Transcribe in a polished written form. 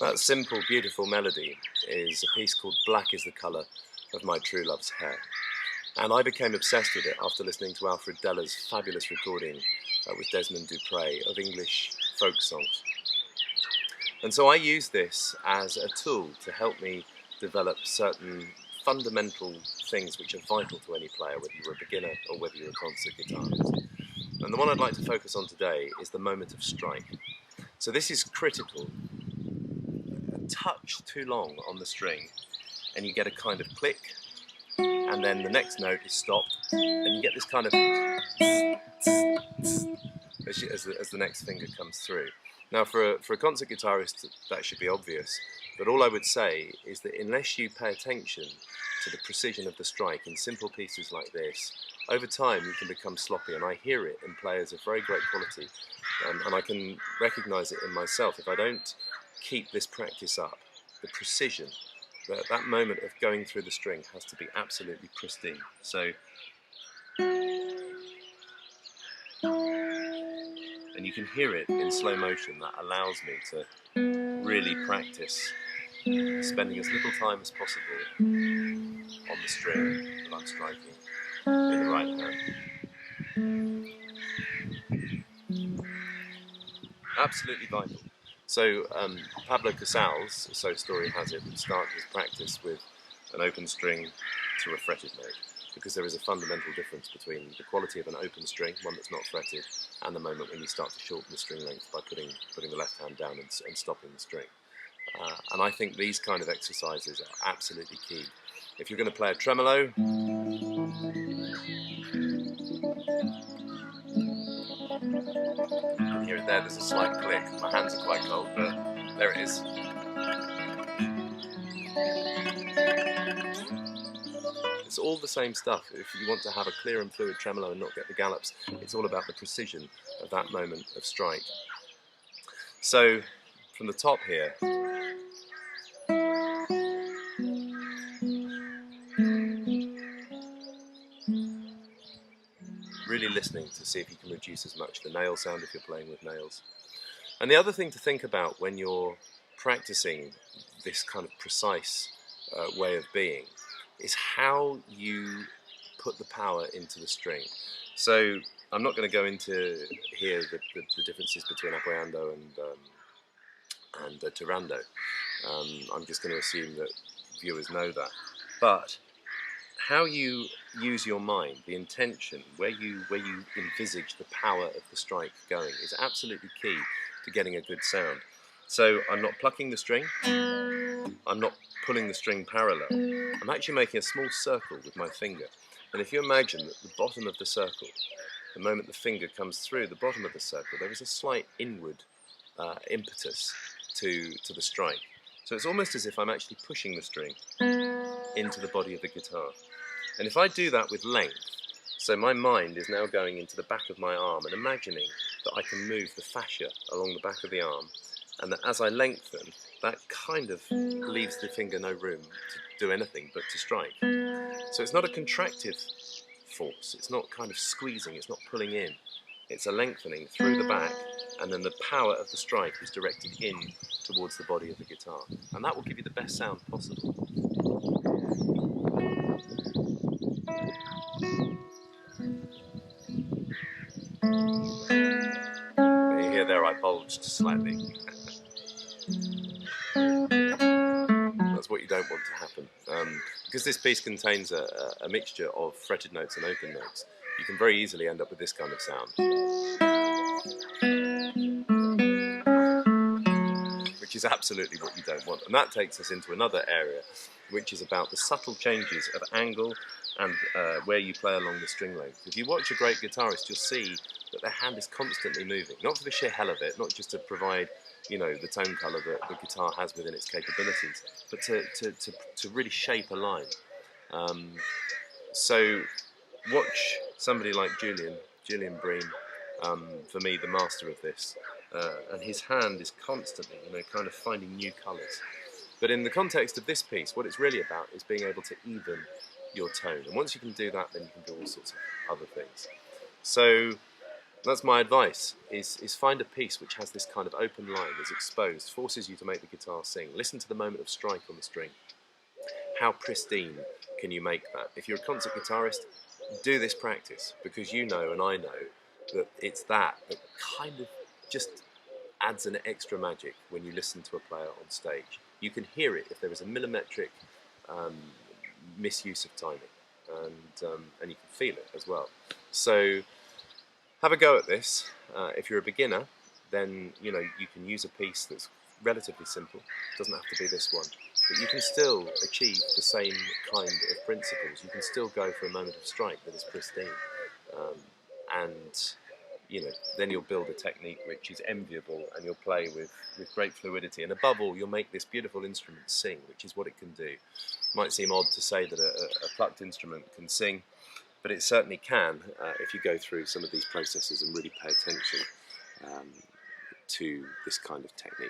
That simple, beautiful melody is a piece called Black is the Colour of My True Love's Hair. And I became obsessed with it after listening to Alfred Deller's fabulous recording with Desmond Dupre of English folk songs. And so I use this as a tool to help me develop certain fundamental things which are vital to any player, whether you're a beginner or whether you're a concert guitarist. And the one I'd like to focus on today is the moment of strike. So this is critical. A touch too long on the string and you get a kind of click, and then the next note is stopped and you get this kind of as the next finger comes through. Now for a concert guitarist that should be obvious, but all I would say is that unless you pay attention to the precision of the strike in simple pieces like this, over time you can become sloppy, and I hear it in players of very great quality, and I can recognise it in myself. If I don't keep this practice up, the precision, that moment of going through the string has to be absolutely pristine. So, and you can hear it in slow motion. That allows me to really practice spending as little time as possible on the string that I'm striking in the right hand. Absolutely vital. So Pablo Casals, so story has it, would start his practice with an open string to a fretted note, because there is a fundamental difference between the quality of an open string, one that's not fretted, and the moment when you start to shorten the string length by putting the left hand down and stopping the string. And I think these kind of exercises are absolutely key. If you're going to play a tremolo, you can hear it there, there's a slight click. My hands are quite cold, but there it is. It's all the same stuff. If you want to have a clear and fluid tremolo and not get the gallops, it's all about the precision of that moment of strike. So, from the top here, really listening to see if you can reduce as much the nail sound if you're playing with nails. And the other thing to think about when you're practicing this kind of precise way of being is how you put the power into the string. So I'm not going to go into here the differences between apoyando and tirando. I'm just going to assume that viewers know that. But how you use your mind, the intention, where you envisage the power of the strike going is absolutely key to getting a good sound. So I'm not plucking the string, I'm not pulling the string parallel, I'm actually making a small circle with my finger. And if you imagine that the bottom of the circle, the moment the finger comes through the bottom of the circle, there is a slight inward impetus to the strike. So it's almost as if I'm actually pushing the string into the body of the guitar. And if I do that with length, so my mind is now going into the back of my arm and imagining that I can move the fascia along the back of the arm, and that as I lengthen, that kind of leaves the finger no room to do anything but to strike. So it's not a contractive force, it's not kind of squeezing, it's not pulling in. It's a lengthening through the back, and then the power of the strike is directed in towards the body of the guitar. And that will give you the best sound possible. You hear there I bulged slightly. That's what you don't want to happen. Because this piece contains a mixture of fretted notes and open notes, you can very easily end up with this kind of sound, which is absolutely what you don't want. And that takes us into another area, which is about the subtle changes of angle and where you play along the string length. If you watch a great guitarist, you'll see that their hand is constantly moving, not for the sheer hell of it, not just to provide, you know, the tone colour that the guitar has within its capabilities, but to really shape a line. So watch somebody like Julian Bream, for me the master of this, and his hand is constantly, you know, kind of finding new colours. But in the context of this piece, what it's really about is being able to even your tone, and once you can do that, then you can do all sorts of other things. So That's my advice, is find a piece which has this kind of open line, is exposed, forces you to make the guitar sing. Listen to the moment of strike on the string. How pristine can you make that? If you're a concert guitarist, do this practice, because you know and I know that it's that kind of just adds an extra magic when you listen to a player on stage. You can hear it if there is a millimetric um, misuse of timing, and you can feel it as well. So have a go at this. If you're a beginner, then you can use a piece that's relatively simple. It doesn't have to be this one, but you can still achieve the same kind of principles. You can still go for a moment of strike that is pristine, and then you'll build a technique which is enviable, and you'll play with great fluidity, and above all, you'll make this beautiful instrument sing, which is what it can do. It might seem odd to say that a plucked instrument can sing, but it certainly can if you go through some of these processes and really pay attention to this kind of technique.